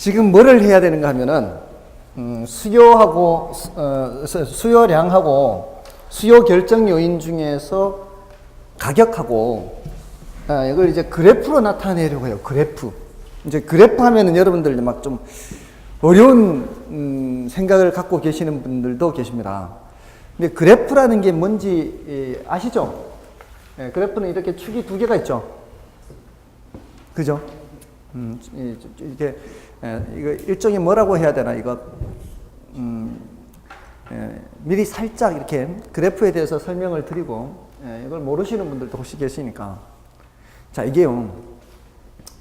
지금 뭐를 해야 되는가 하면은 수요하고 수요량하고 수요 결정 요인 중에서 가격하고 이걸 이제 그래프로 나타내려고 해요. 그래프. 이제 그래프 하면은 여러분들 막 좀 어려운 생각을 갖고 계시는 분들도 계십니다. 근데 그래프라는 게 뭔지 아시죠? 그래프는 이렇게 축이 두 개가 있죠. 그죠? 이게 이거 일종의 뭐라고 해야 되나 이거 미리 살짝 이렇게 그래프에 대해서 설명을 드리고 이걸 모르시는 분들도 혹시 계시니까 자 이게요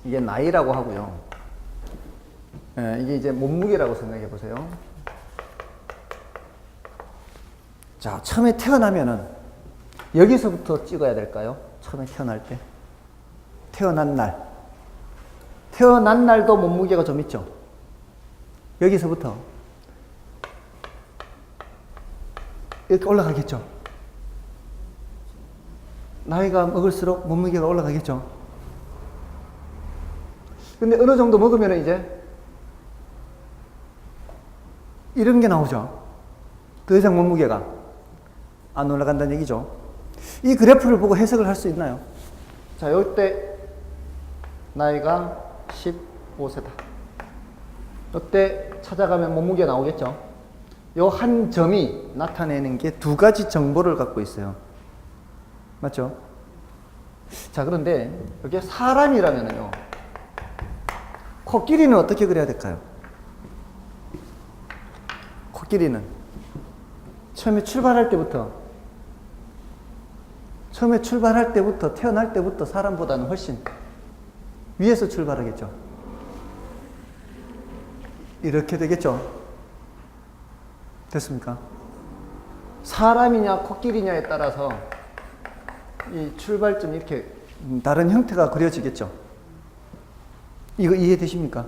이게 나이라고 하고요 이게 이제 몸무게라고 생각해 보세요. 자 처음에 태어나면은 여기서부터 찍어야 될까요? 처음에 태어날 때 태어난 날도 몸무게가 좀 있죠. 여기서부터 이렇게 올라가겠죠. 나이가 먹을수록 몸무게가 올라가겠죠. 근데 어느 정도 먹으면 이제 이런 게 나오죠. 더 이상 몸무게가 안 올라간다는 얘기죠. 이 그래프를 보고 해석을 할 수 있나요? 자, 이때 나이가 15세다. 이때 찾아가면 몸무게 나오겠죠. 요 한 점이 나타내는 게 두 가지 정보를 갖고 있어요. 맞죠? 자, 그런데 여기 사람이라면요. 코끼리는 어떻게 그려야 될까요? 코끼리는 처음에 출발할 때부터 태어날 때부터 사람보다는 훨씬 위에서 출발하겠죠. 이렇게 되겠죠. 됐습니까? 사람이냐 코끼리냐에 따라서 이 출발점이 이렇게 다른 형태가 그려지겠죠. 이거 이해되십니까?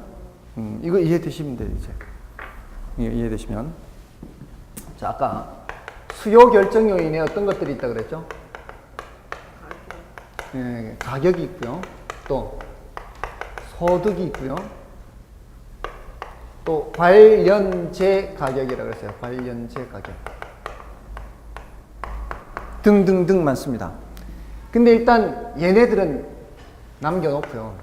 이거 이해되시면 돼요, 이제. 이해되시면. 자, 아까 수요 결정 요인에 어떤 것들이 있다 그랬죠? 가격이 있고요. 또 소득이 있고요. 또 관련재 가격이라고 했어요. 관련재 가격. 등등등 많습니다. 근데 일단 얘네들은 남겨놓고요.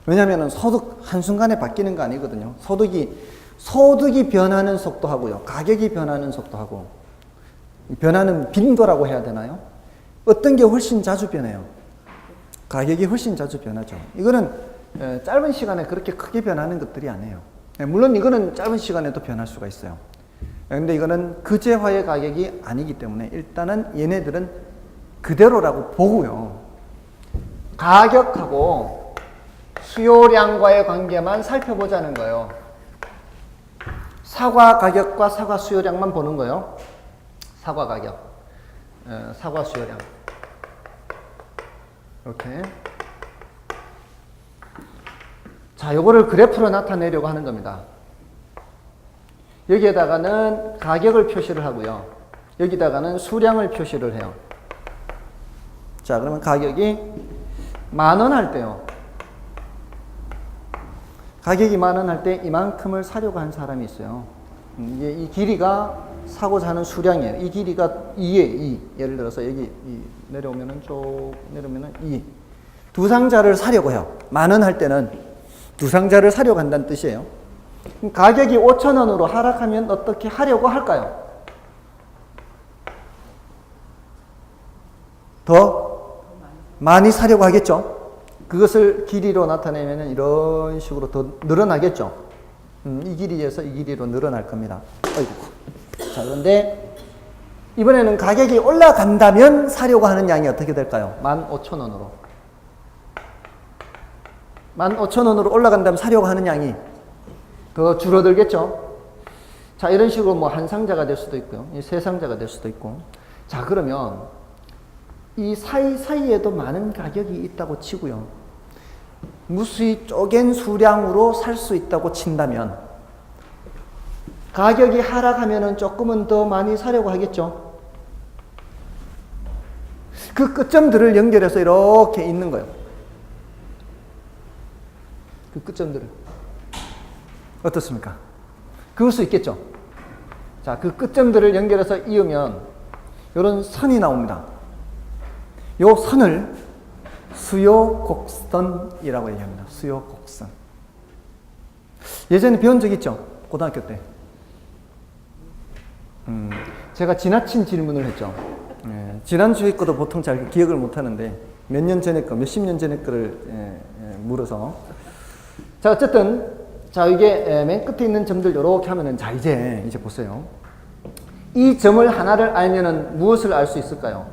왜냐하면 소득 한순간에 바뀌는 거 아니거든요. 소득이 변하는 속도하고요. 가격이 변하는 속도하고 변하는 빈도라고 해야 되나요? 어떤 게 훨씬 자주 변해요? 가격이 훨씬 자주 변하죠. 이거는 짧은 시간에 그렇게 크게 변하는 것들이 아니에요. 물론 이거는 짧은 시간에도 변할 수가 있어요. 근데 이거는 그제화의 가격이 아니기 때문에 일단은 얘네들은 그대로라고 보고요. 가격하고 수요량과의 관계만 살펴보자는 거예요. 사과 가격과 사과 수요량만 보는 거예요. 사과 가격, 사과 수요량. 이렇게. 자, 요거를 그래프로 나타내려고 하는 겁니다. 여기에다가는 가격을 표시를 하고요. 여기다가는 수량을 표시를 해요. 자, 그러면 가격이 10,000원 할 때요. 가격이 10,000원 할 때 이만큼을 사려고 한 사람이 있어요. 이게 이 길이가 사고자 하는 수량이에요. 이 길이가 2에 2. 예를 들어서 여기 내려오면은 쭉 내려오면은 2. 두 상자를 사려고 해요. 10,000원 할 때는 두 상자를 사려고 한다는 뜻이에요. 가격이 5,000원으로 하락하면 어떻게 하려고 할까요? 더 많이 사려고 하겠죠. 그것을 길이로 나타내면 이런 식으로 더 늘어나겠죠. 이 길이에서 이 길이로 늘어날 겁니다. 아이고. 자, 그런데 이번에는 가격이 올라간다면 사려고 하는 양이 어떻게 될까요? 15,000원으로. 15,000원으로 올라간다면 사려고 하는 양이 더 줄어들겠죠. 자, 이런 식으로 뭐 한 상자가 될 수도 있고요. 세 상자가 될 수도 있고. 자, 그러면 이 사이사이에도 많은 가격이 있다고 치고요. 무수히 쪼갠 수량으로 살 수 있다고 친다면 가격이 하락하면은 조금은 더 많이 사려고 하겠죠. 그 끝점들을 연결해서 이렇게 있는 거예요. 그 끝점들을. 어떻습니까? 그을 수 있겠죠? 자, 그 끝점들을 연결해서 이으면 이런 선이 나옵니다. 요 선을 수요곡선이라고 얘기합니다. 수요곡선. 예전에 배운 적 있죠? 고등학교 때. 제가 지나친 질문을 했죠. 지난주에 거도 보통 잘 기억을 못 하는데 몇 년 전에 거, 몇십 년 전에 거를 물어서. 자, 어쨌든 자, 이게 맨 끝에 있는 점들 이렇게 하면은 자, 이제 보세요. 이 점을 하나를 알면은 무엇을 알 수 있을까요?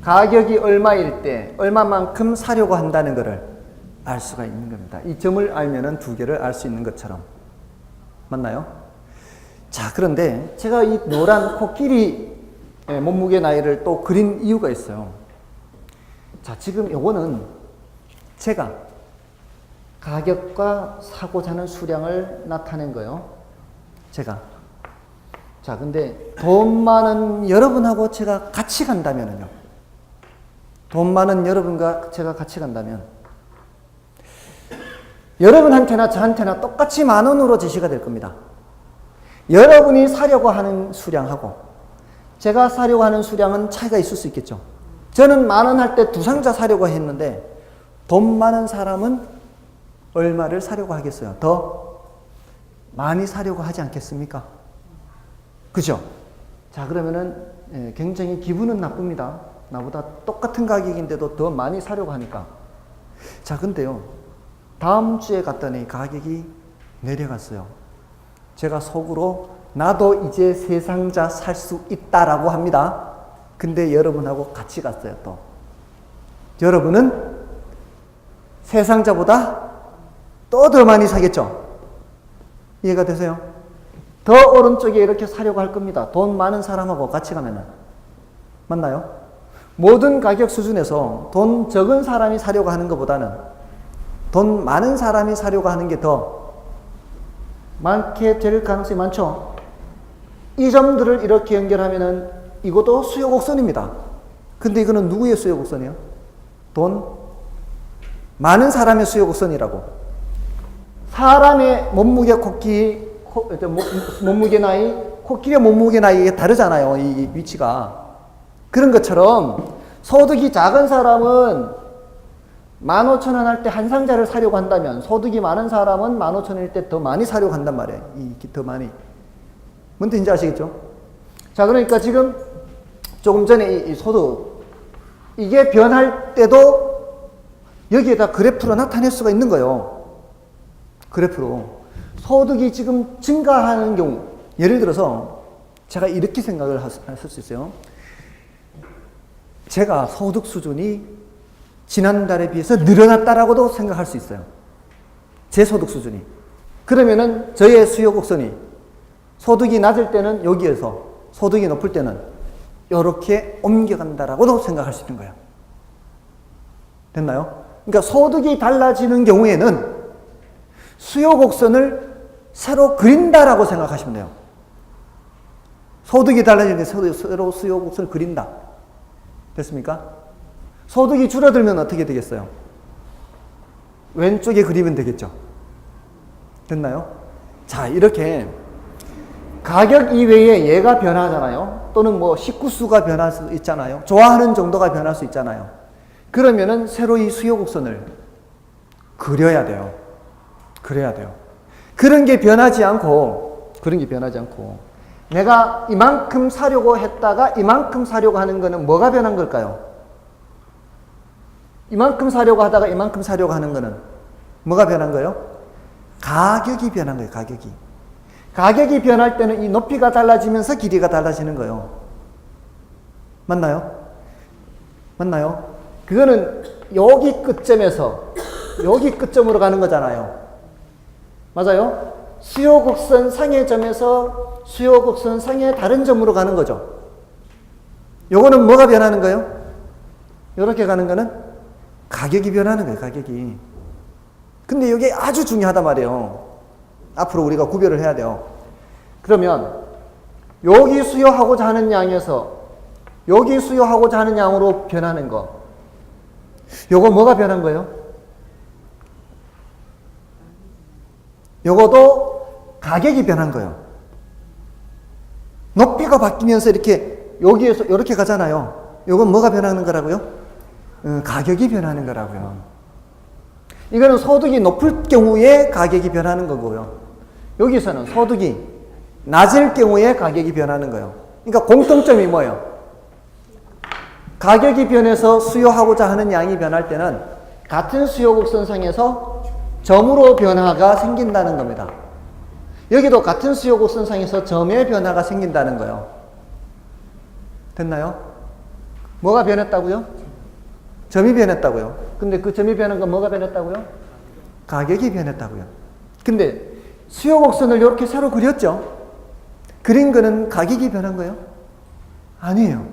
가격이 얼마일 때 얼마만큼 사려고 한다는 것을 알 수가 있는 겁니다. 이 점을 알면은 두 개를 알 수 있는 것처럼. 맞나요? 자, 그런데 제가 이 노란 코끼리 몸무게 나이를 또 그린 이유가 있어요. 자, 지금 요거는 제가 가격과 사고자 하는 수량을 나타낸 거예요. 제가. 자, 근데 돈 많은 여러분하고 제가 같이 간다면요. 돈 많은 여러분과 제가 같이 간다면 여러분한테나 저한테나 똑같이 10,000원으로 제시가 될 겁니다. 여러분이 사려고 하는 수량하고 제가 사려고 하는 수량은 차이가 있을 수 있겠죠. 저는 10,000원 할 때 2상자 사려고 했는데 돈 많은 사람은 얼마를 사려고 하겠어요? 더 많이 사려고 하지 않겠습니까? 그죠? 자, 그러면은 굉장히 기분은 나쁩니다. 나보다 똑같은 가격인데도 더 많이 사려고 하니까. 자, 근데요. 다음 주에 갔더니 가격이 내려갔어요. 제가 속으로 나도 이제 3상자 살 수 있다라고 합니다. 근데 여러분하고 같이 갔어요, 또. 여러분은 3상자보다 또 더 많이 사겠죠? 이해가 되세요? 더 오른쪽에 이렇게 사려고 할 겁니다. 돈 많은 사람하고 같이 가면은. 맞나요? 모든 가격 수준에서 돈 적은 사람이 사려고 하는 것보다는 돈 많은 사람이 사려고 하는 게 더 많게 될 가능성이 많죠? 이 점들을 이렇게 연결하면은 이것도 수요곡선입니다. 근데 이거는 누구의 수요곡선이에요? 돈 많은 사람의 수요곡선이라고. 사람의 몸무게 몸무게 나이, 코끼리의 몸무게 나이가 다르잖아요. 이 위치가. 그런 것처럼 소득이 작은 사람은 15,000원 할 때 한 상자를 사려고 한다면 소득이 많은 사람은 15,000원일 때 더 많이 사려고 한단 말이에요. 더 많이. 뭔 뜻인지 아시겠죠? 자, 그러니까 지금 조금 전에 이 소득 이게 변할 때도 여기에다 그래프로 나타낼 수가 있는 거예요. 그래프로. 소득이 지금 증가하는 경우, 예를 들어서 제가 이렇게 생각을 하실 수 있어요. 제가 소득 수준이 지난달에 비해서 늘어났다라고도 생각할 수 있어요. 제 소득 수준이. 그러면은 저의 수요곡선이 소득이 낮을 때는 여기에서 소득이 높을 때는 이렇게 옮겨간다라고도 생각할 수 있는 거예요. 됐나요? 그러니까 소득이 달라지는 경우에는 수요곡선을 새로 그린다라고 생각하시면 돼요. 소득이 달라지는데 새로 수요곡선을 그린다. 됐습니까? 소득이 줄어들면 어떻게 되겠어요? 왼쪽에 그리면 되겠죠. 됐나요? 자, 이렇게 가격 이외에 얘가 변하잖아요. 또는 뭐 식구수가 변할 수 있잖아요. 좋아하는 정도가 변할 수 있잖아요. 그러면은 새로 이 수요곡선을 그려야 돼요. 그래야 돼요. 그런 게 변하지 않고 내가 이만큼 사려고 했다가 이만큼 사려고 하는 거는 뭐가 변한 걸까요? 이만큼 사려고 하다가 이만큼 사려고 하는 거는 뭐가 변한 거예요? 가격이 변한 거예요. 가격이 변할 때는 이 높이가 달라지면서 길이가 달라지는 거예요. 맞나요? 그거는 여기 끝점에서 여기 끝점으로 가는 거잖아요. 맞아요? 수요곡선 상의 점에서 수요곡선 상의 다른 점으로 가는 거죠. 요거는 뭐가 변하는 거예요? 이렇게 가는 거는 가격이 변하는 거예요. 가격이. 근데 이게 아주 중요하단 말이에요. 앞으로 우리가 구별을 해야 돼요. 그러면 여기 수요하고자 하는 양에서 여기 수요하고자 하는 양으로 변하는 거. 요거 뭐가 변한 거예요? 요것도 가격이 변한 거예요. 높이가 바뀌면서 이렇게 여기에서 이렇게 가잖아요. 요건 뭐가 변하는 거라고요? 가격이 변하는 거라고요. 이거는 소득이 높을 경우에 가격이 변하는 거고요. 여기서는 소득이 낮을 경우에 가격이 변하는 거예요. 그러니까 공통점이 뭐예요? 가격이 변해서 수요하고자 하는 양이 변할 때는 같은 수요 곡선상에서 점으로 변화가 생긴다는 겁니다. 여기도 같은 수요 곡선상에서 점의 변화가 생긴다는 거예요. 됐나요? 뭐가 변했다고요? 점이 변했다고요. 근데 그 점이 변한 건 뭐가 변했다고요? 가격이 변했다고요. 근데 수요 곡선을 이렇게 새로 그렸죠? 그린 거는 가격이 변한 거예요? 아니에요.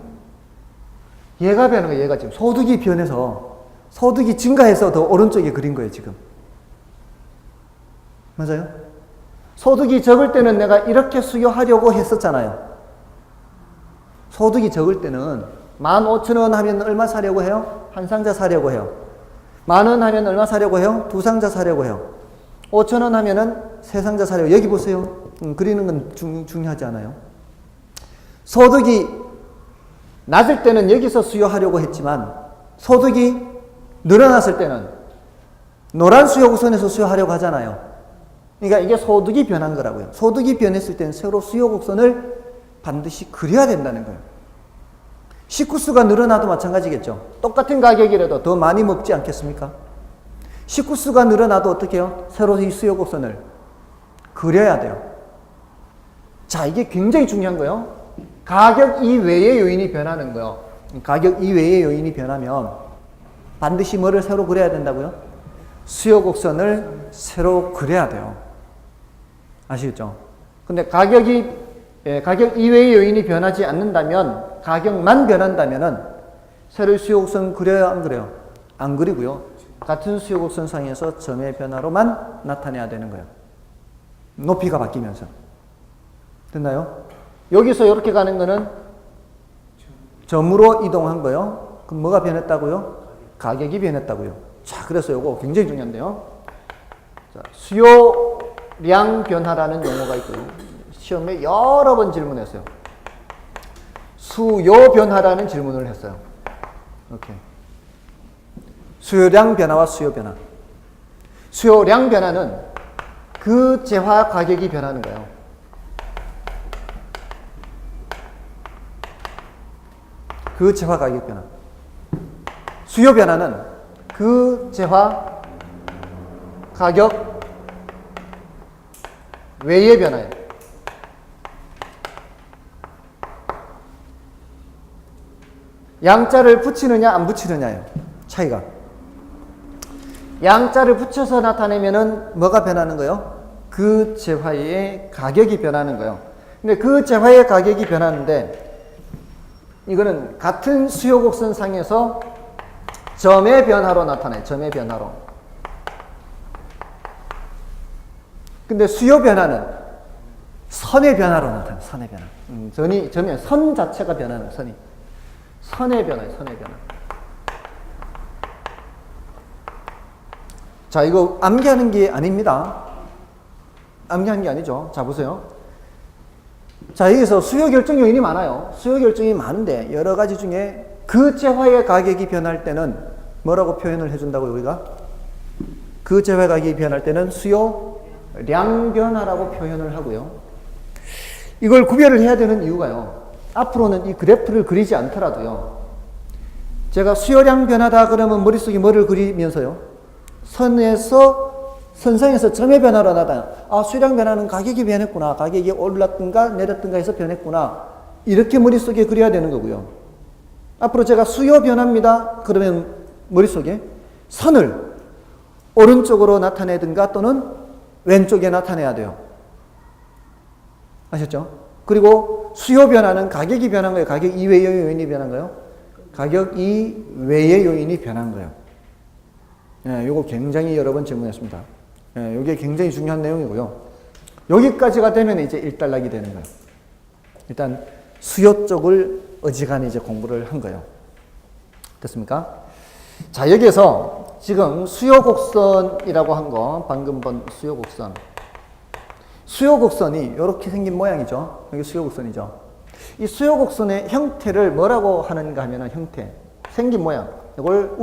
얘가 변한 거예요. 얘가 지금 소득이 변해서 소득이 증가해서 더 오른쪽에 그린 거예요. 지금. 맞아요? 소득이 적을 때는 내가 이렇게 수요하려고 했었잖아요. 소득이 적을 때는 15,000원 하면 얼마 사려고 해요? 한 상자 사려고 해요. 10,000원 하면 얼마 사려고 해요? 2상자 사려고 해요. 5,000원 하면은 3상자 사려고. 여기 보세요. 그리는 건 중요하지 않아요. 소득이 낮을 때는 여기서 수요하려고 했지만 소득이 늘어났을 때는 노란 수요 곡선에서 수요하려고 하잖아요. 그러니까 이게 소득이 변한 거라고요. 소득이 변했을 때는 새로 수요 곡선을 반드시 그려야 된다는 거예요. 식구수가 늘어나도 마찬가지겠죠. 똑같은 가격이라도 더 많이 먹지 않겠습니까? 식구수가 늘어나도 어떻게 해요? 새로 이 수요 곡선을 그려야 돼요. 자, 이게 굉장히 중요한 거예요. 가격 이외의 요인이 변하는 거예요. 가격 이외의 요인이 변하면 반드시 뭐를 새로 그려야 된다고요? 수요 곡선을 새로 그려야 돼요. 아시겠죠? 근데 가격 이외의 요인이 변하지 않는다면, 가격만 변한다면은 새로운 수요 곡선 그려요, 안 그래요? 안 그리고요. 같은 수요 곡선 상에서 점의 변화로만 나타내야 되는 거예요. 높이가 바뀌면서. 됐나요? 여기서 이렇게 가는 거는 점으로 이동한 거요. 그럼 뭐가 변했다고요? 가격이 변했다고요. 자, 그래서 이거 굉장히 중요한데요. 자, 수요량 변화라는 용어가 있고요. 시험에 여러 번 질문했어요. 수요 변화라는 질문을 했어요. 이렇게. 수요량 변화와 수요 변화. 수요량 변화는 그 재화 가격이 변하는 거예요. 그 재화 가격 변화. 수요 변화는 그 재화 가격 외의 변화예요. 양자를 붙이느냐 안 붙이느냐예요. 차이가. 양자를 붙여서 나타내면은 뭐가 변하는 거예요? 그 재화의 가격이 변하는 거예요. 근데 그 재화의 가격이 변하는데 이거는 같은 수요 곡선 상에서 점의 변화로 나타나요. 점의 변화로. 근데 수요 변화는 선의 변화로 나타나요. 선의 변화. 점이 선 자체가 변하는 거예요. 선이. 선의 변화예요. 선의 변화. 자, 이거 암기하는 게 아닙니다. 암기하는 게 아니죠. 자, 보세요. 자, 여기서 수요 결정 요인이 많아요. 수요 결정이 많은데 여러 가지 중에 그 재화의 가격이 변할 때는 뭐라고 표현을 해준다고요, 우리가? 그 재화 가격이 변할 때는 수요량 변화라고 표현을 하고요. 이걸 구별을 해야 되는 이유가요. 앞으로는 이 그래프를 그리지 않더라도요. 제가 수요량 변화다 그러면 머릿속에 뭐를 그리면서요? 선상에서 점의 변화로 나타나. 아, 수요량 변화는 가격이 변했구나. 가격이 올랐든가 내렸든가 해서 변했구나. 이렇게 머릿속에 그려야 되는 거고요. 앞으로 제가 수요 변화입니다. 그러면 머릿속에 선을 오른쪽으로 나타내든가 또는 왼쪽에 나타내야 돼요. 아셨죠? 그리고 수요 변화는 가격이 변한 거예요. 가격 이외의 요인이 변한 거예요. 가격 이외의 요인이 변한 거예요. 예, 요거 굉장히 여러 번 질문했습니다. 예, 요게 굉장히 중요한 내용이고요. 여기까지가 되면 이제 일단락이 되는 거예요. 일단 수요 쪽을 어지간히 이제 공부를 한 거예요. 됐습니까? 자, 여기에서 지금 수요 곡선이라고 한 거, 방금 본 수요 곡선. 수요 곡선이 이렇게 생긴 모양이죠. 여기 수요 곡선이죠. 이 수요 곡선의 형태를 뭐라고 하는가 하면은 형태, 생긴 모양. 이걸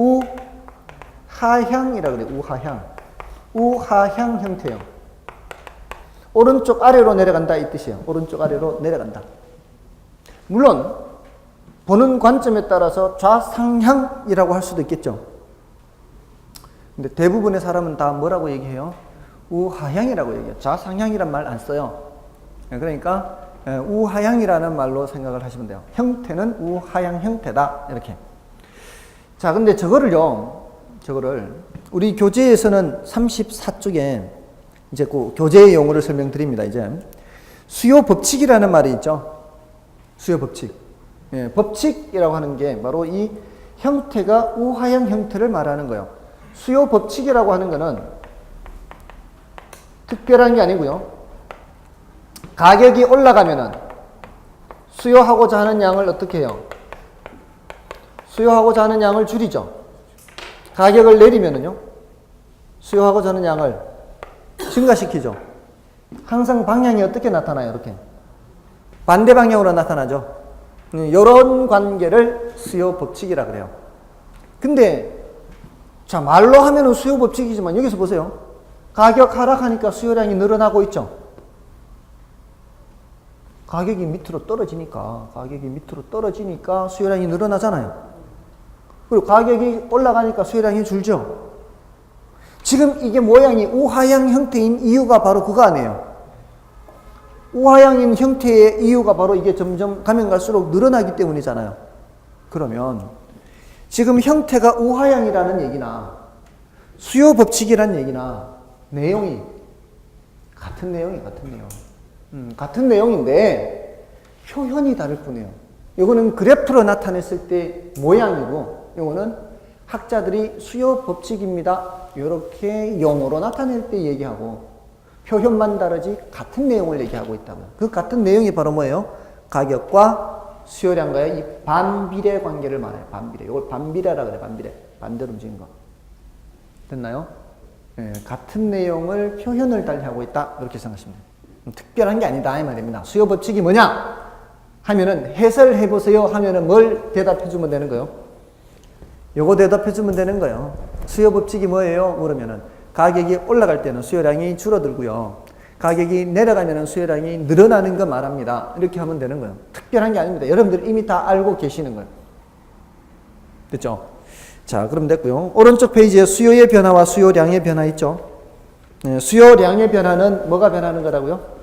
우하향이라고 그래요. 우하향. 우하향 형태요. 오른쪽 아래로 내려간다 이 뜻이에요. 오른쪽 아래로 내려간다. 물론 보는 관점에 따라서 좌상향이라고 할 수도 있겠죠. 근데 대부분의 사람은 다 뭐라고 얘기해요? 우하향이라고 얘기해요. 좌상향이란 말 안 써요. 그러니까 우하향이라는 말로 생각을 하시면 돼요. 형태는 우하향 형태다. 이렇게. 자, 근데 저거를 우리 교재에서는 34쪽에 이제 그 교재의 용어를 설명드립니다. 이제 수요 법칙이라는 말이 있죠. 수요 법칙. 예, 법칙이라고 하는 게 바로 이 형태가 우하향 형태를 말하는 거예요. 수요 법칙이라고 하는 거는 특별한 게 아니고요. 가격이 올라가면은 수요하고자 하는 양을 어떻게 해요? 수요하고자 하는 양을 줄이죠. 가격을 내리면은요. 수요하고자 하는 양을 증가시키죠. 항상 방향이 어떻게 나타나요? 이렇게. 반대 방향으로 나타나죠. 이런 관계를 수요 법칙이라 그래요. 근데 자, 말로 하면은 수요 법칙이지만 여기서 보세요. 가격 하락하니까 수요량이 늘어나고 있죠. 가격이 밑으로 떨어지니까 수요량이 늘어나잖아요. 그리고 가격이 올라가니까 수요량이 줄죠. 지금 이게 모양이 우하향 형태인 이유가 바로 그거 아니에요. 우하향인 형태의 이유가 바로 이게 점점 가면 갈수록 늘어나기 때문이잖아요. 그러면 지금 형태가 우하향이라는 얘기나 수요 법칙이라는 얘기나 내용이 같은 내용. 같은 내용인데 표현이 다를 뿐이에요. 이거는 그래프로 나타냈을 때 모양이고 이거는 학자들이 수요 법칙입니다. 이렇게 용어로 나타낼 때 얘기하고 표현만 다르지 같은 내용을 얘기하고 있다고요. 그 같은 내용이 바로 뭐예요? 가격과 수요량과의 이 반비례 관계를 말해요. 반비례. 이걸 반비례라 그래. 반비례. 반대로 움직이는 거. 됐나요? 네, 같은 내용을 표현을 달리 하고 있다. 이렇게 생각하시면 돼요. 특별한 게 아니다 이 말입니다. 수요 법칙이 뭐냐? 하면은 해설해 보세요 하면은 뭘 대답해 주면 되는 거예요? 요거 대답해 주면 되는 거예요. 수요 법칙이 뭐예요? 그러면은 가격이 올라갈 때는 수요량이 줄어들고요. 가격이 내려가면은 수요량이 늘어나는 거 말합니다. 이렇게 하면 되는 거예요. 특별한 게 아닙니다. 여러분들 이미 다 알고 계시는 거예요. 됐죠? 자, 그럼 됐고요. 오른쪽 페이지에 수요의 변화와 수요량의 변화 있죠? 네, 수요량의 변화는 뭐가 변하는 거라고요?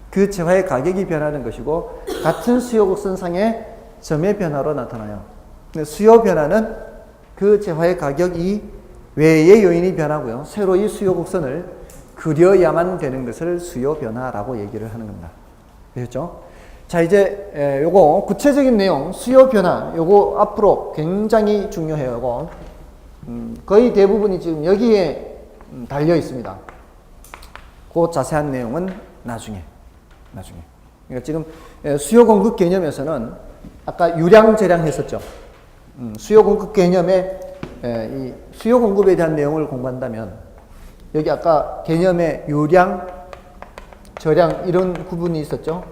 그 재화의 가격이 변하는 것이고 같은 수요 곡선상의 점의 변화로 나타나요. 수요 변화는 그 재화의 가격이 외의 요인이 변하고요. 새로 이 수요 곡선을 그려야만 되는 것을 수요 변화라고 얘기를 하는 겁니다. 되셨죠? 자, 이제 요거 구체적인 내용 수요 변화 요거 앞으로 굉장히 중요해요. 요거 거의 대부분이 지금 여기에 달려 있습니다. 그 자세한 내용은 나중에. 그러니까 지금 수요 공급 개념에서는 아까 유량 재량 했었죠. 수요 공급 개념에 이 수요 공급에 대한 내용을 공부한다면 여기 아까 개념에 유량, 저량 이런 구분이 있었죠.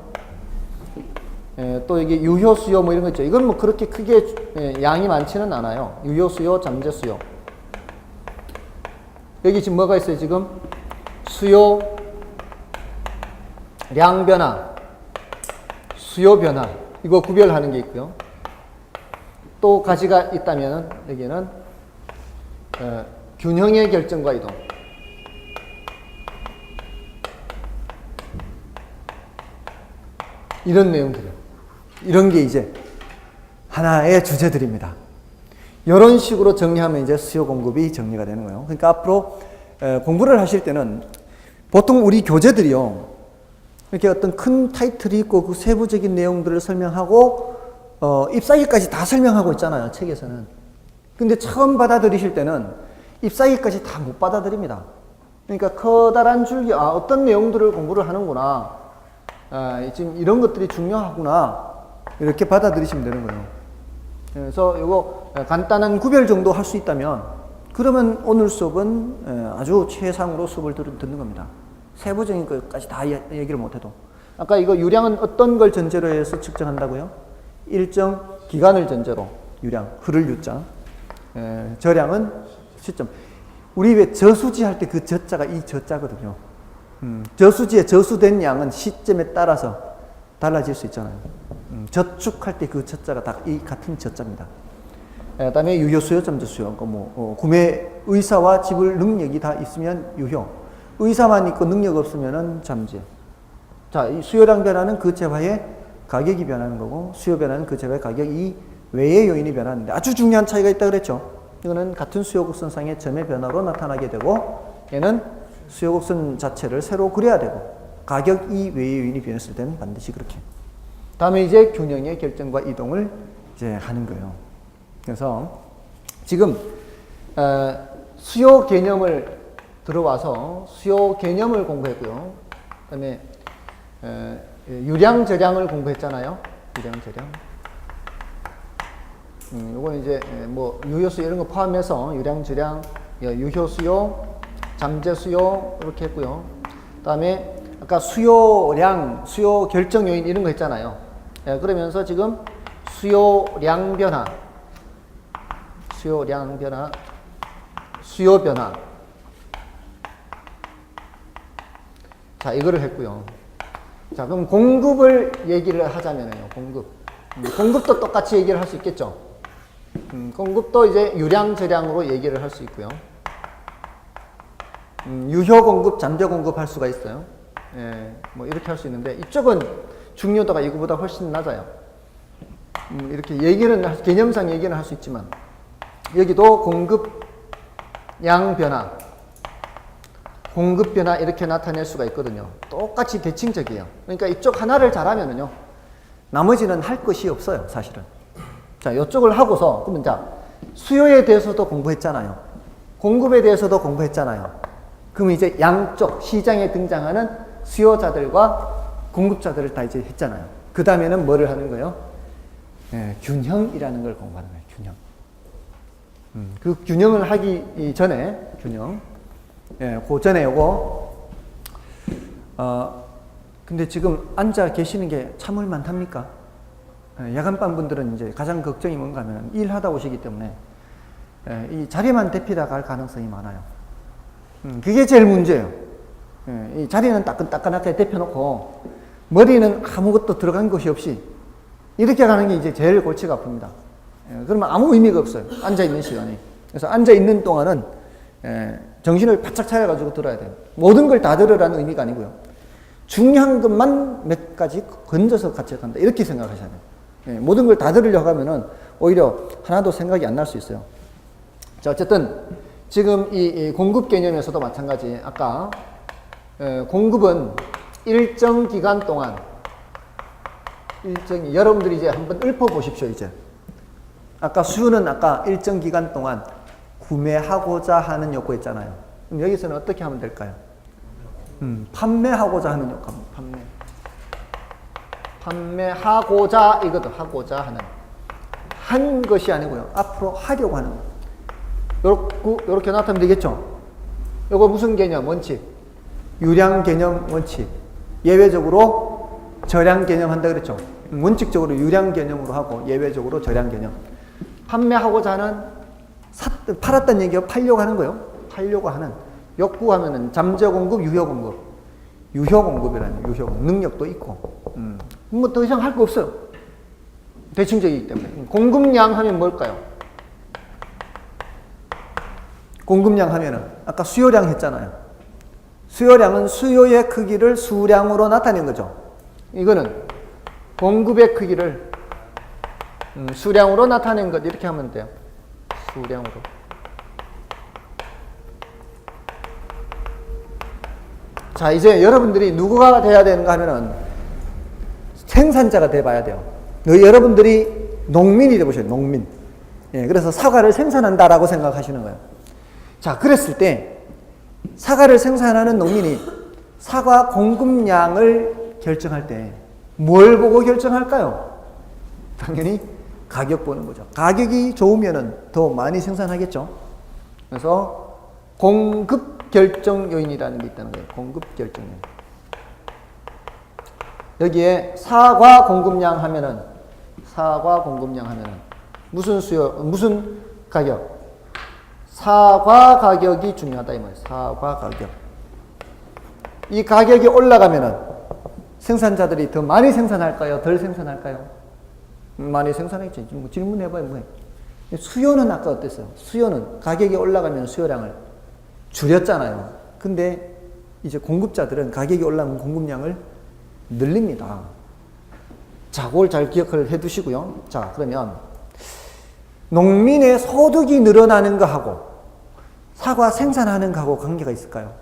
또 여기 유효 수요 뭐 이런 거 있죠. 이건 뭐 그렇게 크게 양이 많지는 않아요. 유효 수요, 잠재 수요. 여기 지금 뭐가 있어요? 지금 수요 량 변화, 수요 변화 이거 구별하는 게 있고요. 또 가지가 있다면 여기는 균형의 결정과 이동. 이런 내용들이요. 이런 게 이제 하나의 주제들입니다. 이런 식으로 정리하면 이제 수요 공급이 정리가 되는 거예요. 그러니까 앞으로 공부를 하실 때는 보통 우리 교재들이요. 이렇게 어떤 큰 타이틀이 있고 그 세부적인 내용들을 설명하고 잎사귀까지 다 설명하고 있잖아요. 책에서는. 근데 처음 받아들이실 때는 잎사귀까지 다 못 받아들입니다. 그러니까 커다란 줄기 어떤 내용들을 공부를 하는구나. 지금 이런 것들이 중요하구나. 이렇게 받아들이시면 되는 거예요. 그래서 이거 간단한 구별 정도 할 수 있다면 그러면 오늘 수업은 아주 최상으로 수업을 듣는 겁니다. 세부적인 것까지 다 얘기를 못해도. 아까 이거 유량은 어떤 걸 전제로 해서 측정한다고요? 일정 기간을 전제로 유량, 흐를 유자. 저량은 시점. 우리 왜 저수지 할 때 그 저자가 이 저자거든요. 저수지에 저수된 양은 시점에 따라서 달라질 수 있잖아요. 저축할 때 그 저자가 다 이 같은 저자입니다. 그다음에 유효 수요, 잠재 수요. 구매 의사와 지불 능력이 다 있으면 유효. 의사만 있고 능력 없으면은 잠재. 자, 이 수요량 변화는 그 재화의 가격이 변하는 거고, 수요 변화는 그 재화의 가격이 외의 요인이 변하는데 아주 중요한 차이가 있다 그랬죠. 이거는 같은 수요 곡선상의 점의 변화로 나타나게 되고, 얘는 수요 곡선 자체를 새로 그려야 되고, 가격 이 외의 요인이 변했을 때는 반드시 그렇게. 다음에 이제 균형의 결정과 이동을 이제 하는 거예요. 그래서 지금 수요 개념을 들어와서 수요 개념을 공부했고요. 그다음에 유량 저량을 공부했잖아요. 유량 저량. 요거는 이제 뭐 유효수 이런 거 포함해서 유량 저량, 유효수요, 잠재수요 이렇게 했고요. 그다음에 아까 수요량, 수요 결정 요인 이런 거 했잖아요. 그러면서 지금 수요량 변화, 수요량 변화, 수요 변화. 자, 이거를 했고요. 자, 그럼 공급을 얘기를 하자면요. 공급도 똑같이 얘기를 할 수 있겠죠. 공급도 이제 유량, 저량으로 얘기를 할 수 있고요. 유효 공급, 잠재 공급 할 수가 있어요. 뭐 이렇게 할 수 있는데 이쪽은 중요도가 이거보다 훨씬 낮아요. 이렇게 개념상 얘기는 할 수 있지만 여기도 공급 양 변화, 공급 변화 이렇게 나타낼 수가 있거든요. 똑같이 대칭적이에요. 그러니까 이쪽 하나를 잘하면은요, 나머지는 할 것이 없어요, 사실은. 자, 이쪽을 하고서 그러면 자, 수요에 대해서도 공부했잖아요. 공급에 대해서도 공부했잖아요. 그럼 이제 양쪽 시장에 등장하는 수요자들과 공급자들을 다 이제 했잖아요. 그 다음에는 뭐를 하는 거예요? 균형이라는 걸 공부하는 거예요. 균형. 그 균형을 하기 전에 균형. 그 전에 요거. 근데 지금 앉아 계시는 게 참을 만합니까? 야간반 분들은 이제 가장 걱정이 뭔가 하면 일하다 오시기 때문에 이 자리만 대피다 갈 가능성이 많아요. 그게 제일 문제예요. 이 자리는 따끈따끈하게 대펴놓고 머리는 아무것도 들어간 것이 없이 이렇게 가는 게 이제 제일 골치가 아픕니다. 그러면 아무 의미가 없어요. 앉아있는 시간이. 그래서 앉아있는 동안은 정신을 바짝 차려가지고 들어야 돼요. 모든 걸 다 들으라는 의미가 아니고요. 중요한 것만 몇 가지 건져서 같이 간다. 이렇게 생각하셔야 돼요. 모든 걸 다 들으려고 하면은 오히려 하나도 생각이 안 날 수 있어요. 자, 어쨌든 지금 이 공급 개념에서도 마찬가지. 아까 공급은 일정 기간 동안 여러분들이 이제 한번 읊어보십시오. 이제 아까 수요는 아까 일정 기간 동안 구매하고자 하는 욕구 있잖아요. 그럼 여기서는 어떻게 하면 될까요? 판매하고자 하는 욕구. 판매하고자 이것도 하고자 하는 한 것이 아니고요. 앞으로 하려고 하는 거. 요렇게 나타나면 되겠죠. 요거 무슨 개념? 원칙. 유량 개념 원칙. 예외적으로 저량 개념 한다 그랬죠. 원칙적으로 유량 개념으로 하고 예외적으로 저량 개념. 판매하고자 하는 팔았다는 얘기가 팔려고 하는 거예요. 팔려고 하는. 욕구하면은 잠재 공급, 유효 공급. 유효 공급이라는 유효 공급. 능력도 있고. 뭐 더 이상 할 거 없어요. 대칭적이기 때문에. 공급량 하면 뭘까요? 공급량 하면은 아까 수요량 했잖아요. 수요량은 수요의 크기를 수량으로 나타낸 거죠. 이거는 공급의 크기를 수량으로 나타낸 것 이렇게 하면 돼요. 수량으로. 자, 이제 여러분들이 누구가 돼야 되는가 하면은 생산자가 돼봐야 돼요. 여러분들이 농민이 돼보셔요. 농민. 그래서 사과를 생산한다라고 생각하시는 거예요. 자, 그랬을 때 사과를 생산하는 농민이 사과 공급량을 결정할 때 뭘 보고 결정할까요? 당연히 가격 보는 거죠. 가격이 좋으면은 더 많이 생산하겠죠. 그래서 공급 결정 요인이라는 게 있다는 거예요. 공급 결정 요인. 여기에 사과 공급량 하면은 무슨 수요, 무슨 가격? 사과 가격이 중요하다 이 말이에요. 사과 가격. 이 가격이 올라가면은 생산자들이 더 많이 생산할까요? 덜 생산할까요? 많이 생산했지. 뭐 질문해봐요. 뭐. 수요는 아까 어땠어요? 수요는 가격이 올라가면 수요량을 줄였잖아요. 근데 이제 공급자들은 가격이 올라가면 공급량을 늘립니다. 자, 그걸 잘 기억을 해 두시고요. 자, 그러면 농민의 소득이 늘어나는 거하고 사과 생산하는 거하고 관계가 있을까요?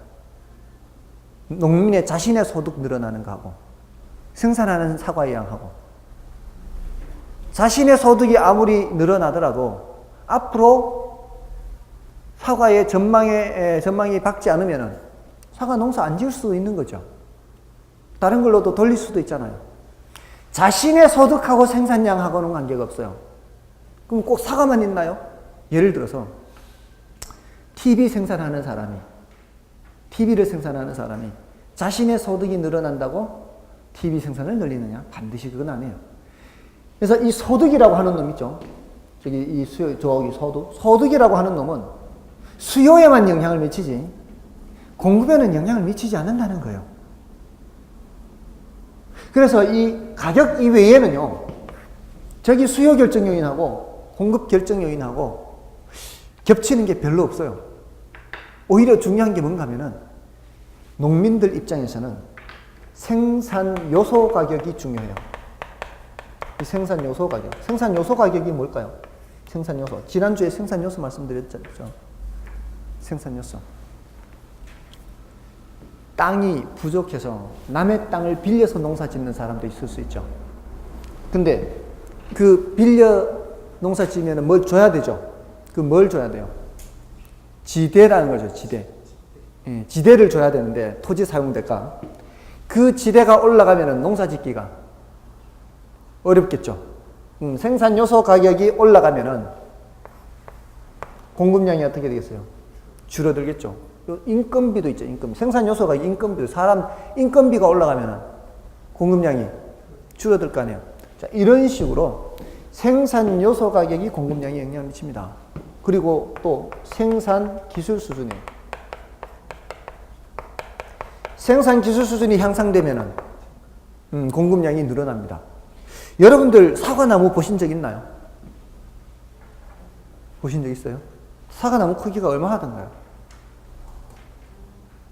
농민의 자신의 소득 늘어나는 거하고 생산하는 사과의 양하고 자신의 소득이 아무리 늘어나더라도 앞으로 사과의 전망이 밝지 않으면 사과 농사 안 지을 수도 있는 거죠. 다른 걸로도 돌릴 수도 있잖아요. 자신의 소득하고 생산량하고는 관계가 없어요. 그럼 꼭 사과만 있나요? 예를 들어서 TV를 생산하는 사람이 자신의 소득이 늘어난다고 TV 생산을 늘리느냐? 반드시 그건 아니에요. 그래서 이 소득이라고 하는 놈 있죠. 저기 이 소득이라고 하는 놈은 수요에만 영향을 미치지 공급에는 영향을 미치지 않는다는 거예요. 그래서 이 가격 이외에는요, 저기 수요 결정 요인하고 공급 결정 요인하고 겹치는 게 별로 없어요. 오히려 중요한 게 뭔가 하면은 농민들 입장에서는 생산 요소 가격이 중요해요. 이 생산 요소 가격. 생산 요소 가격이 뭘까요? 생산 요소. 지난주에 생산 요소 말씀드렸죠. 생산 요소. 땅이 부족해서 남의 땅을 빌려서 농사 짓는 사람도 있을 수 있죠. 근데 그 빌려 농사 지으면 뭘 줘야 되죠? 그 뭘 줘야 돼요? 지대라는 거죠, 지대. 지대를 줘야 되는데, 토지 사용대가. 그 지대가 올라가면 농사 짓기가 어렵겠죠. 생산 요소 가격이 올라가면은 공급량이 어떻게 되겠어요? 줄어들겠죠. 인건비도 있죠, 인건비. 생산 요소가 인건비도, 사람 인건비가 올라가면은 공급량이 줄어들 거 아니에요. 자, 이런 식으로 생산 요소 가격이 공급량에 영향을 미칩니다. 그리고 또 생산 기술 수준이에요. 생산 기술 수준이 향상되면은 공급량이 늘어납니다. 여러분들 사과나무 보신 적 있나요? 보신 적 있어요? 사과나무 크기가 얼마나 하던가요?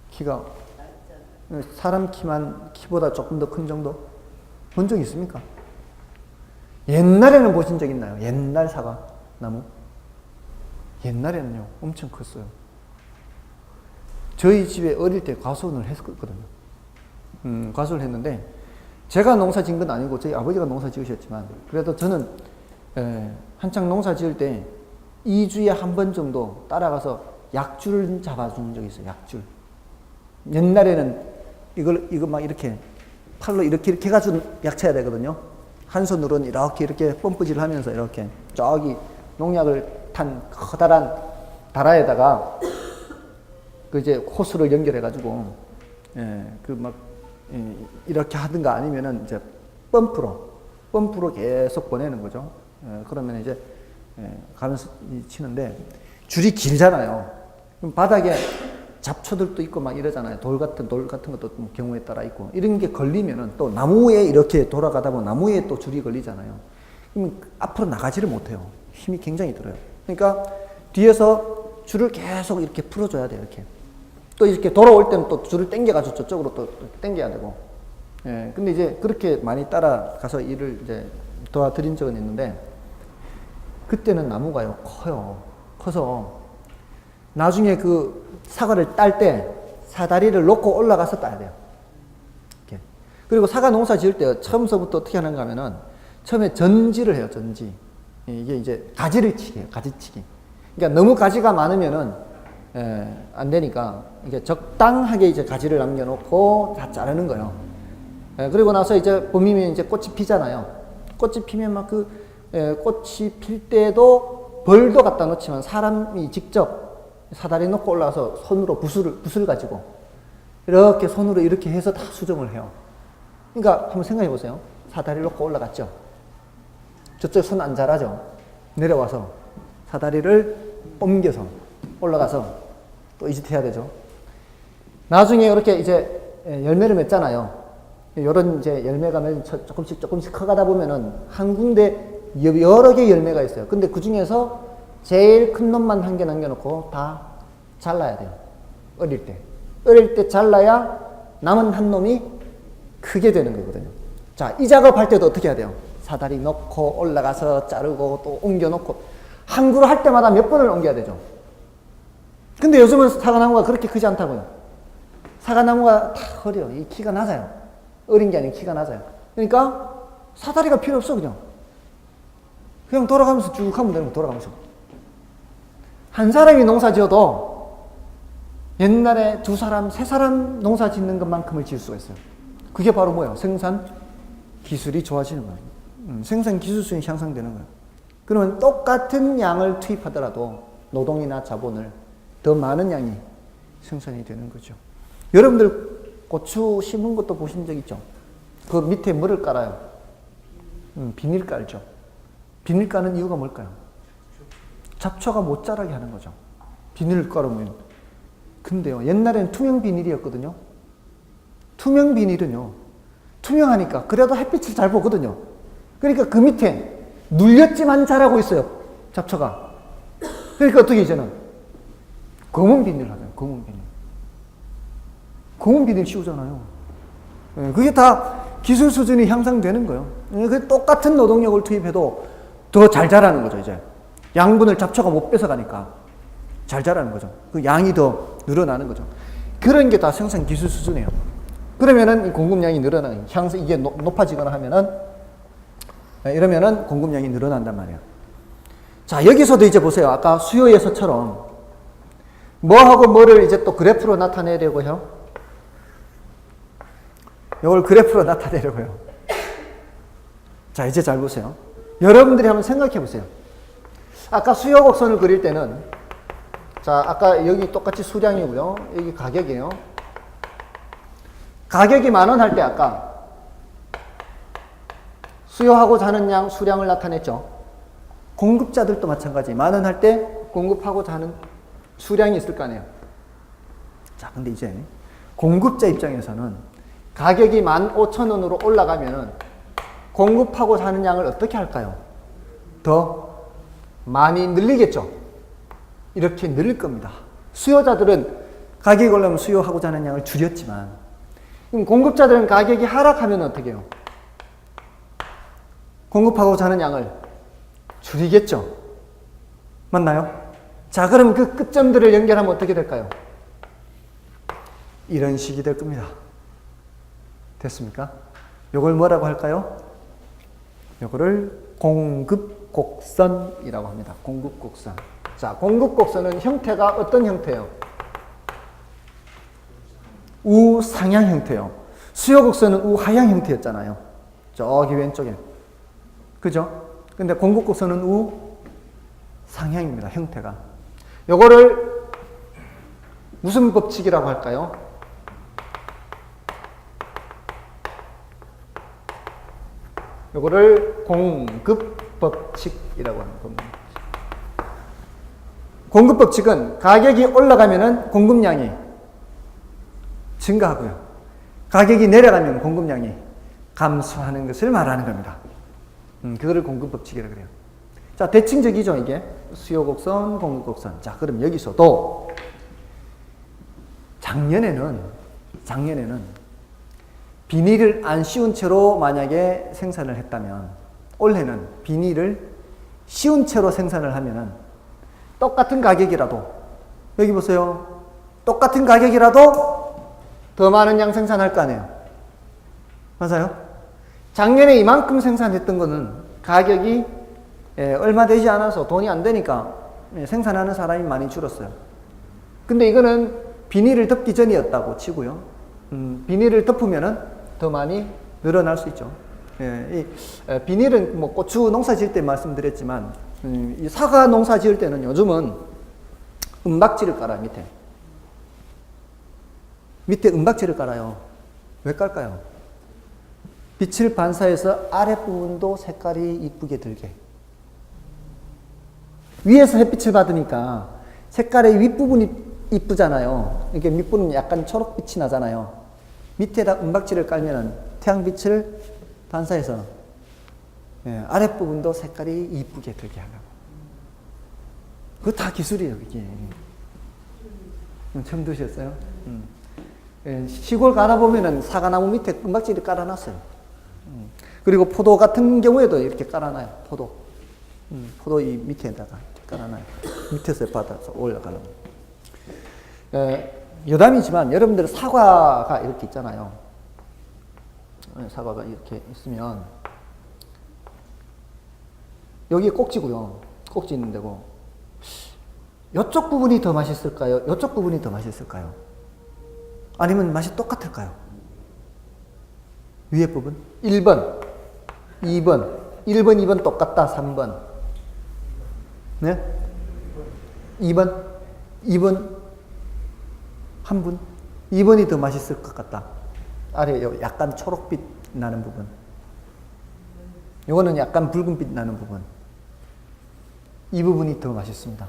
키가 사람 키보다 조금 더 큰 정도? 본 적 있습니까? 옛날에는 보신 적 있나요? 옛날 사과나무? 옛날에는요, 엄청 컸어요. 저희 집에 어릴 때 과수원을 했거든요. 과수를 했는데, 제가 농사 지은 건 아니고, 저희 아버지가 농사 지으셨지만, 그래도 저는, 한창 농사 지을 때, 2주에 한 번 정도 따라가서 약줄 잡아주는 적이 있어요, 약줄. 옛날에는 이거 막 이렇게, 팔로 이렇게 해가지고 약 쳐야 되거든요. 한 손으로는 이렇게 펌프질 하면서 이렇게, 저기 농약을 탄 커다란 다라에다가 그 이제 호스를 연결해가지고 이렇게 하든가 아니면은 이제 펌프로 계속 보내는 거죠. 그러면 이제 가면서 치는데 줄이 길잖아요. 그럼 바닥에 잡초들도 있고 막 이러잖아요. 돌 같은 것도 경우에 따라 있고 이런 게 걸리면은 또 나무에 이렇게 돌아가다 보면 나무에 또 줄이 걸리잖아요. 그럼 앞으로 나가지를 못해요. 힘이 굉장히 들어요. 그러니까 뒤에서 줄을 계속 이렇게 풀어줘야 돼요. 이렇게. 또 이렇게 돌아올 때는 또 줄을 당겨가지고 저쪽으로 또 당겨야 되고. 근데 이제 그렇게 많이 따라가서 일을 이제 도와드린 적은 있는데, 그때는 나무가요, 커서, 나중에 그 사과를 딸 때 사다리를 놓고 올라가서 따야 돼요. 이렇게. 그리고 사과 농사 지을 때 처음서부터 어떻게 하는가 하면은, 처음에 전지를 해요, 전지. 이게 이제 가지를 치기예요, 가지치기. 그러니까 너무 가지가 많으면은, 안 되니까, 이게 적당하게 이제 가지를 남겨놓고 다 자르는 거예요. 그리고 나서 이제 봄이면 이제 꽃이 피잖아요. 꽃이 피면 막 꽃이 필 때도 벌도 갖다 놓지만 사람이 직접 사다리 놓고 올라가서 손으로 붓을 가지고 이렇게 손으로 이렇게 해서 다 수정을 해요. 그러니까 한번 생각해 보세요. 사다리 놓고 올라갔죠. 저쪽 손 안 자라죠. 내려와서 사다리를 옮겨서 올라가서 또 이짓 해야 되죠. 나중에 이렇게 이제 열매를 맺잖아요. 이런 이제 열매가 조금씩 커가다 보면은 한 군데 여러 개 열매가 있어요. 근데 그 중에서 제일 큰 놈만 한 개 남겨놓고 다 잘라야 돼요. 어릴 때. 어릴 때 잘라야 남은 한 놈이 크게 되는 거거든요. 자, 이 작업할 때도 어떻게 해야 돼요? 사다리 놓고 올라가서 자르고 또 옮겨놓고 한 그루 할 때마다 몇 번을 옮겨야 되죠. 근데 요즘은 사과나무가 그렇게 크지 않다고요. 사과나무가 다 어려요. 이 키가 낮아요. 어린 게 아니고 키가 낮아요. 그러니까 사다리가 필요 없어. 그냥 돌아가면서 쭉 하면 되는 거. 돌아가면서 한 사람이 농사 지어도 옛날에 두 사람, 세 사람 농사 짓는 것만큼을 지을 수가 있어요. 그게 바로 뭐예요? 생산 기술이 좋아지는 거예요. 생산 기술순이 향상되는 거예요. 그러면 똑같은 양을 투입하더라도 노동이나 자본을 더 많은 양이 생산이 되는 거죠. 여러분들 고추 심은 것도 보신 적 있죠? 그 밑에 뭐를 깔아요? 비닐 깔죠. 비닐 까는 이유가 뭘까요? 잡초가 못 자라게 하는 거죠. 비닐을 깔으면. 근데요, 옛날에는 투명 비닐이었거든요. 투명 비닐은요, 투명하니까 그래도 햇빛을 잘 보거든요. 그러니까 그 밑에 눌렸지만 자라고 있어요. 잡초가. 그러니까 어떻게 이제는 검은 비닐 하잖아요. 검은 비닐. 검은 비닐 씌우잖아요. 그게 다 기술 수준이 향상되는 거예요. 그 똑같은 노동력을 투입해도 더 잘 자라는 거죠, 이제. 양분을 잡초가 못 뺏어가니까 잘 자라는 거죠. 그 양이 더 늘어나는 거죠. 그런 게 다 생산 기술 수준이에요. 그러면은 이 공급량이 늘어나는, 향상, 이게 높아지거나 하면은, 이러면은 공급량이 늘어난단 말이에요. 자, 여기서도 이제 보세요. 아까 수요에서처럼 뭐하고 뭐를 이제 또 그래프로 나타내려고 해요? 이걸 그래프로 나타내려고요. 자, 이제 잘 보세요. 여러분들이 한번 생각해 보세요. 아까 수요 곡선을 그릴 때는, 자, 아까 여기 똑같이 수량이고요. 여기 가격이에요. 가격이 10,000원 할 때 아까 수요하고자 하는 양, 수량을 나타냈죠. 공급자들도 마찬가지. 10,000원 할 때 공급하고자 하는 수량이 있을 거 아니에요. 자, 근데 이제 공급자 입장에서는 가격이 15,000원으로 올라가면은 공급하고자 하는 양을 어떻게 할까요? 더 많이 늘리겠죠. 이렇게 늘릴 겁니다. 수요자들은 가격이 올라오면 수요하고자 하는 양을 줄였지만, 그럼 공급자들은 가격이 하락하면 어떻게 해요? 공급하고자 하는 양을 줄이겠죠. 맞나요? 자, 그럼 그 끝점들을 연결하면 어떻게 될까요? 이런 식이 될 겁니다. 됐습니까? 요걸 뭐라고 할까요? 요거를 공급곡선이라고 합니다. 공급곡선. 자, 공급곡선은 형태가 어떤 형태예요? 우상향 형태예요. 수요곡선은 우하향 형태였잖아요. 저기 왼쪽에. 그죠? 근데 공급곡선은 우상향입니다. 형태가. 요거를 무슨 법칙이라고 할까요? 요거를 공급법칙이라고 하는 겁니다. 공급법칙은 가격이 올라가면은 공급량이 증가하고요. 가격이 내려가면 공급량이 감소하는 것을 말하는 겁니다. 그거를 공급법칙이라고 그래요. 자, 대칭적이죠, 이게. 수요곡선, 공급곡선. 자, 그럼 여기서도 작년에는 비닐을 안 씌운 채로 만약에 생산을 했다면, 올해는 비닐을 씌운 채로 생산을 하면은 똑같은 가격이라도, 여기 보세요. 똑같은 가격이라도 더 많은 양 생산할 거 아니에요. 맞아요? 작년에 이만큼 생산했던 거는 가격이 얼마 되지 않아서 돈이 안 되니까 생산하는 사람이 많이 줄었어요. 근데 이거는 비닐을 덮기 전이었다고 치고요. 비닐을 덮으면은 더 많이 늘어날 수 있죠. 비닐은 뭐 고추 농사 지을 때 말씀드렸지만, 이 사과 농사 지을 때는 요즘은 은박지를 깔아요, 밑에. 밑에 은박지를 깔아요. 왜 깔까요? 빛을 반사해서 아랫부분도 색깔이 이쁘게 들게. 위에서 햇빛을 받으니까 색깔의 윗부분이 이쁘잖아요. 이렇게 밑부분은 약간 초록빛이 나잖아요. 밑에다 은박지를 깔면은 태양빛을 반사해서 아랫부분도 색깔이 이쁘게 들게 하려고. 그거 다 기술이에요, 이게. 처음 드셨어요? 시골 가다보면은 사과나무 밑에 은박지를 깔아놨어요. 그리고 포도 같은 경우에도 이렇게 깔아놔요, 포도. 포도 이 밑에다가 깔아놔요. 밑에서 받아서 올라가는. 여담이지만 여러분들 사과가 이렇게 있잖아요. 사과가 이렇게 있으면 여기 꼭지고요. 꼭지 있는 데고. 이쪽 부분이 더 맛있을까요? 이쪽 부분이 더 맛있을까요? 아니면 맛이 똑같을까요? 위에 부분? 1번, 2번, 1번, 2번 똑같다. 3번. 네? 2번, 2번, 한 분? 2번이 더 맛있을 것 같다. 아래 약간 초록빛 나는 부분. 이거는 약간 붉은빛 나는 부분. 이 부분이 더 맛있습니다.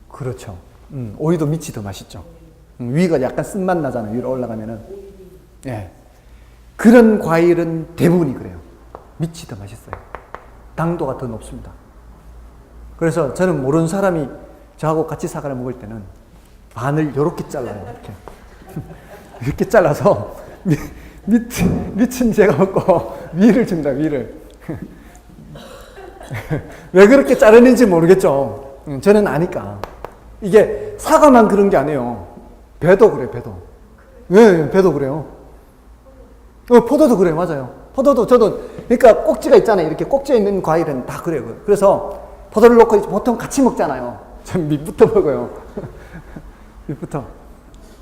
그렇죠. 오이도 밑이 더 맛있죠. 위가 약간 쓴맛 나잖아요. 위로 올라가면은. 예. 그런 과일은 대부분이 그래요. 밑이 더 맛있어요. 당도가 더 높습니다. 그래서 저는 모르는 사람이 저하고 같이 사과를 먹을 때는 반을 이렇게 잘라요. 이렇게. 이렇게 잘라서 밑은 제가 먹고 위를 줍니다. 위를. 왜 그렇게 자르는지 모르겠죠. 저는 아니까. 이게 사과만 그런 게 아니에요. 배도 그래요. 배도. 네, 배도 그래요. 포도도 그래요. 맞아요. 포도도 저도 그러니까 꼭지가 있잖아요. 이렇게 꼭지에 있는 과일은 다 그래요. 그래서 포도를 넣고 보통 같이 먹잖아요. 전 밑부터 먹어요. 밑부터.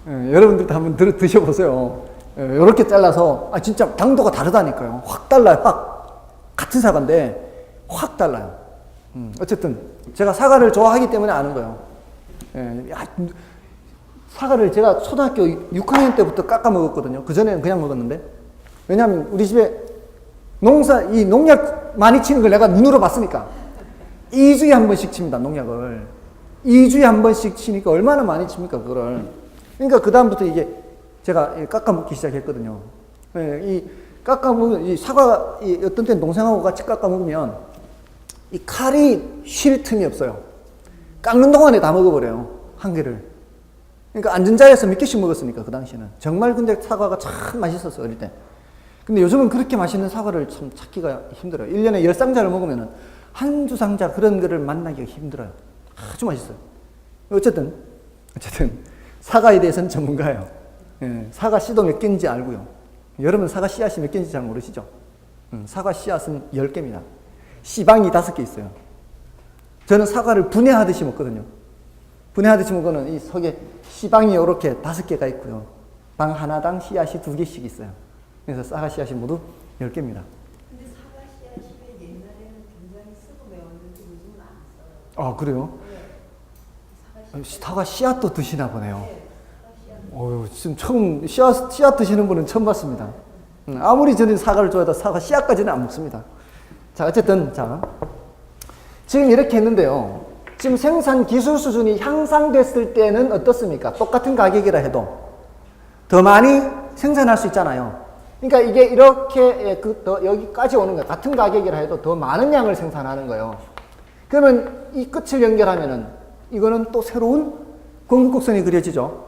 여러분들도 한번 드셔보세요. 이렇게 잘라서 진짜 당도가 다르다니까요. 확 달라요. 확. 같은 사과인데 확 달라요. 어쨌든 제가 사과를 좋아하기 때문에 아는 거예요. 사과를 제가 초등학교 6학년 때부터 깎아 먹었거든요. 그전에는 그냥 먹었는데. 왜냐하면 우리 집에 이 농약 많이 치는 걸 내가 눈으로 봤으니까. 2주에 한 번씩 칩니다, 농약을. 2주에 한 번씩 치니까 얼마나 많이 칩니까, 그거를. 그러니까 그다음부터 이게 제가 깎아 먹기 시작했거든요. 이 깎아 먹으면, 이 사과, 어떤 때는 동생하고 같이 깎아 먹으면 이 칼이 쉴 틈이 없어요. 깎는 동안에 다 먹어버려요. 한 개를. 그러니까 앉은 자리에서 몇 개씩 먹었으니까, 그 당시에는. 정말 근데 사과가 참 맛있었어요, 어릴 때. 근데 요즘은 그렇게 맛있는 사과를 참 찾기가 힘들어요. 1년에 10상자를 먹으면 한두 상자 그런 거를 만나기가 힘들어요. 아주 맛있어요. 어쨌든, 사과에 대해서는 전문가예요. 사과 씨도 몇 개인지 알고요. 여러분 사과 씨앗이 몇 개인지 잘 모르시죠? 사과 씨앗은 10개입니다. 씨방이 5개 있어요. 저는 사과를 분해하듯이 먹거든요. 분해하듯이 먹으면 이 속에 씨방이 이렇게 5개가 있고요. 방 하나당 씨앗이 2개씩 있어요. 그래서 사과 씨앗이 모두 10개입니다. 근데 사과 씨앗이 옛날에는 굉장히 쓰고 매웠는데 요즘은 안 써요. 아, 그래요? 네. 사과 씨앗도 드시나 보네요. 네, 지금 처음 씨앗 드시는 분은 처음 봤습니다. 아무리 저는 사과를 좋아해도 사과 씨앗까지는 안 먹습니다. 자, 어쨌든 지금 이렇게 했는데요. 지금 생산 기술 수준이 향상됐을 때는 어떻습니까? 똑같은 가격이라 해도 더 많이 생산할 수 있잖아요. 그러니까 이게 이렇게 여기까지 오는 거예요. 같은 가격이라 해도 더 많은 양을 생산하는 거예요. 그러면 이 끝을 연결하면은 이거는 또 새로운 공급곡선이 그려지죠.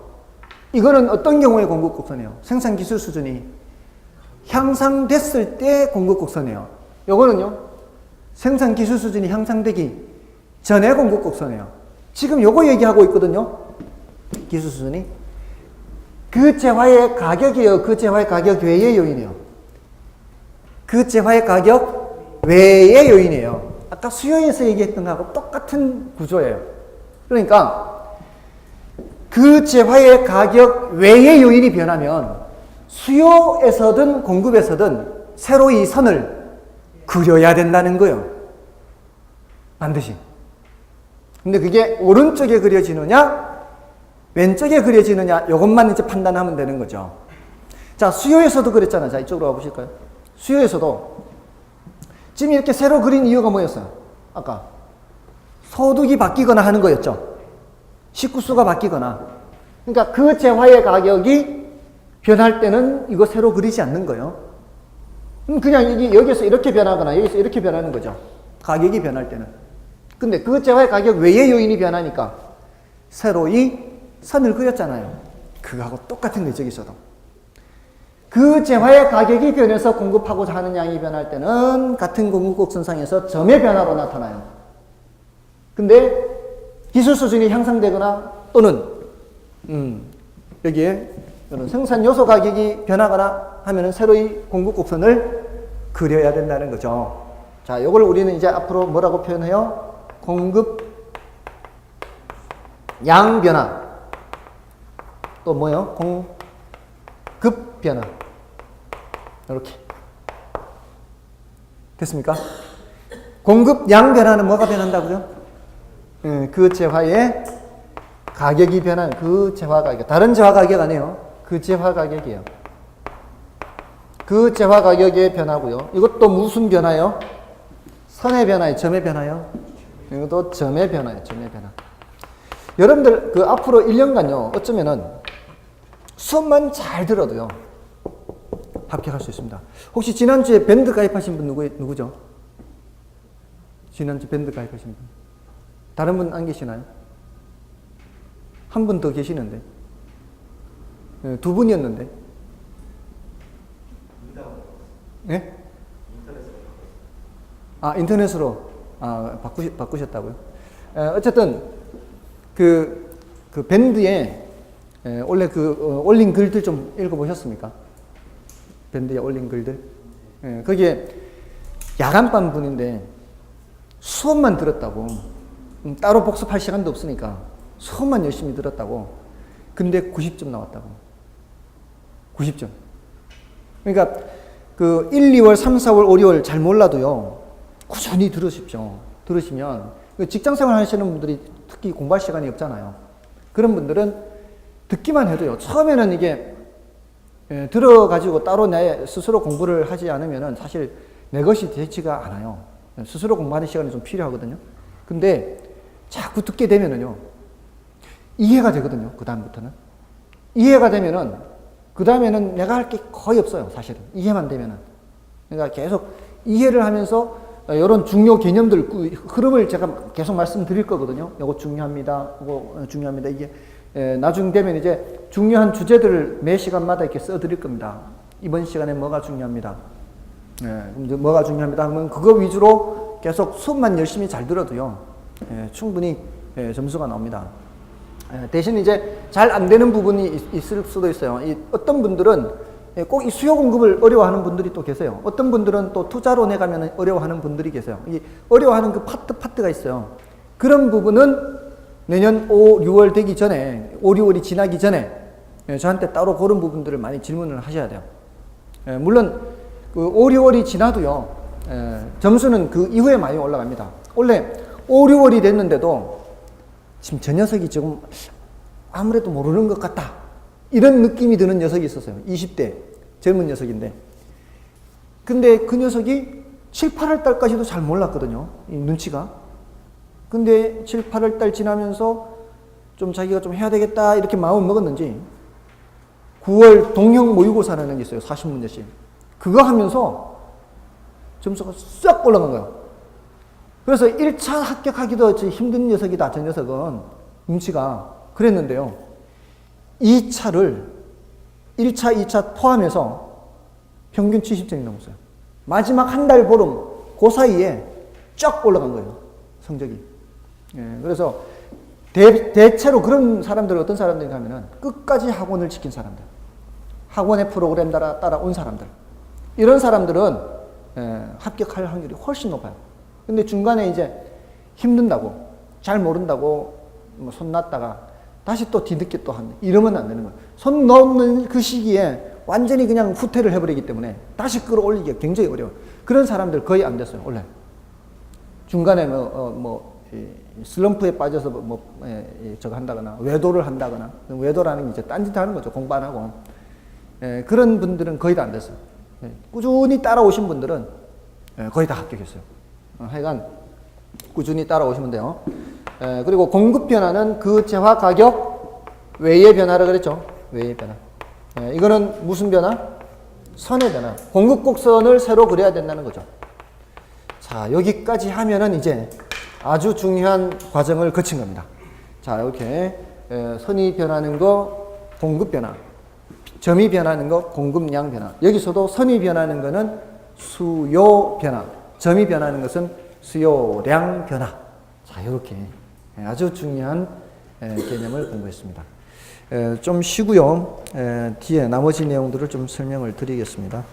이거는 어떤 경우에 공급곡선이에요? 생산 기술 수준이 향상됐을 때 공급곡선이에요. 요거는요, 생산 기술 수준이 향상되기 전에 공급곡선이에요. 지금 요거 얘기하고 있거든요. 기술 수준이. 그 재화의 가격이에요. 그 재화의 가격 외의 요인이에요. 그 재화의 가격 외의 요인이에요. 아까 수요에서 얘기했던 거하고 똑같은 구조예요. 그러니까 그 재화의 가격 외의 요인이 변하면 수요에서든 공급에서든 새로 이 선을 그려야 된다는 거예요. 반드시. 근데 그게 오른쪽에 그려지느냐, 왼쪽에 그려지느냐, 이것만 이제 판단하면 되는 거죠. 자, 수요에서도 그랬잖아요. 자, 이쪽으로 와보실까요? 수요에서도 지금 이렇게 세로 그린 이유가 뭐였어요? 아까 소득이 바뀌거나 하는 거였죠. 식구수가 바뀌거나. 그러니까 그 재화의 가격이 변할 때는 이거 세로 그리지 않는 거예요. 그냥 여기서 이렇게 변하거나 여기서 이렇게 변하는 거죠. 가격이 변할 때는. 근데 그 재화의 가격 외의 요인이 변하니까 세로 이 선을 그렸잖아요. 그거하고 똑같은 거예요. 저기서도. 그 재화의 가격이 변해서 공급하고자 하는 양이 변할 때는 같은 공급곡선상에서 점의 변화로 나타나요. 근데 기술 수준이 향상되거나 또는 여기에 이런 생산 요소 가격이 변하거나 하면은 새로이 공급곡선을 그려야 된다는 거죠. 자, 요걸 우리는 이제 앞으로 뭐라고 표현해요? 공급 양 변화. 또 뭐요? 공급 변화. 이렇게. 됐습니까? 공급 양 변화는 뭐가 변한다고요? 그 재화의 가격이 변한 그 재화 가격. 다른 재화 가격 아니에요. 그 재화 가격이에요. 그 재화 가격의 변화고요. 이것도 무슨 변화요? 선의 변화예요? 점의 변화요? 이것도 점의 변화예요. 점의 변화. 여러분들 그 앞으로 1년간요. 어쩌면은 수업만 잘 들어도요. 합격할 수 있습니다. 혹시 지난주에 밴드 가입하신 분 누구죠? 지난주 밴드 가입하신 분. 다른 분 안 계시나요? 한 분 더 계시는데. 두 분이었는데. 네? 인터넷으로. 바꾸셨다고요? 어쨌든, 그 밴드에, 원래 올린 글들 좀 읽어보셨습니까? 밴드에 올린 글들. 거기에 야간반 분인데, 수업만 들었다고. 따로 복습할 시간도 없으니까, 수업만 열심히 들었다고. 근데 90점 나왔다고. 90점. 그러니까, 1, 2월, 3, 4월, 5, 6월 잘 몰라도요, 꾸준히 들으십시오. 들으시면, 직장생활 하시는 분들이 특히 공부할 시간이 없잖아요. 그런 분들은 듣기만 해도요, 처음에는 이게, 들어가지고 따로 내 스스로 공부를 하지 않으면은 사실 내 것이 되지가 않아요. 스스로 공부하는 시간이 좀 필요하거든요. 근데 자꾸 듣게 되면은요, 이해가 되거든요. 그다음부터는. 이해가 되면은, 그 다음에는 내가 할 게 거의 없어요. 사실은. 이해만 되면은. 그러니까 계속 이해를 하면서 이런 중요 개념들, 흐름을 제가 계속 말씀드릴 거거든요. 이거 중요합니다. 이거 중요합니다. 이게 나중 되면 이제 중요한 주제들을 매 시간마다 이렇게 써드릴 겁니다. 이번 시간에 뭐가 중요합니다. 뭐가 중요합니다 하면 그거 위주로 계속 수업만 열심히 잘 들어도요, 충분히 점수가 나옵니다. 대신 이제 잘 안 되는 부분이 있을 수도 있어요. 어떤 분들은 꼭 이 수요 공급을 어려워하는 분들이 또 계세요. 어떤 분들은 또 투자론에 가면 어려워하는 분들이 계세요. 이 어려워하는 그 파트가 있어요. 그런 부분은 내년 5, 6월 되기 전에, 5, 6월이 지나기 전에 저한테 따로 그런 부분들을 많이 질문을 하셔야 돼요. 물론 그 5, 6월이 지나도요, 점수는 그 이후에 많이 올라갑니다. 원래 5, 6월이 됐는데도 지금 저 녀석이 조금 아무래도 모르는 것 같다, 이런 느낌이 드는 녀석이 있었어요. 20대 젊은 녀석인데, 근데 그 녀석이 7, 8월 달까지도 잘 몰랐거든요. 이 눈치가. 근데 7, 8월 달 지나면서 좀 자기가 좀 해야 되겠다 이렇게 마음을 먹었는지 9월 동형 모의고사라는 게 있어요. 40문제씩. 그거 하면서 점수가 싹 올라간 거예요. 그래서 1차 합격하기도 힘든 녀석이다, 저 녀석은. 눈치가. 그랬는데요, 2차를 1차, 2차 포함해서 평균 70점이 넘었어요. 마지막 한 달 보름, 그 사이에 쫙 올라간 거예요, 성적이. 그래서 대체로 그런 사람들은 어떤 사람들이 하면은 끝까지 학원을 지킨 사람들, 학원의 프로그램 따라 온 사람들, 이런 사람들은 합격할 확률이 훨씬 높아요. 근데 중간에 이제 힘든다고, 잘 모른다고 손 놨다가 다시 또 뒤늦게 또 한다, 이러면 안 되는 거예요. 손 넣는 그 시기에 완전히 그냥 후퇴를 해버리기 때문에 다시 끌어올리기가 굉장히 어려워요. 그런 사람들 거의 안 됐어요, 원래. 중간에 슬럼프에 빠져서 저거 한다거나 외도를 한다거나 외도라는 게 이제 딴짓 하는 거죠. 공부 안 하고. 그런 분들은 거의 다 안 됐어요. 꾸준히 따라오신 분들은 거의 다 합격했어요. 하여간 꾸준히 따라오시면 돼요. 그리고 공급 변화는 그 재화 가격 외의 변화라 그랬죠. 외의 변화. 이거는 무슨 변화? 선의 변화. 공급 곡선을 새로 그려야 된다는 거죠. 자, 여기까지 하면은 이제 아주 중요한 과정을 거친 겁니다. 자, 이렇게 선이 변하는 거 공급 변화, 점이 변하는 거 공급량 변화. 여기서도 선이 변하는 거는 수요 변화, 점이 변하는 것은 수요량 변화. 자, 이렇게 아주 중요한 개념을 공부했습니다. 좀 쉬고요. 뒤에 나머지 내용들을 좀 설명을 드리겠습니다.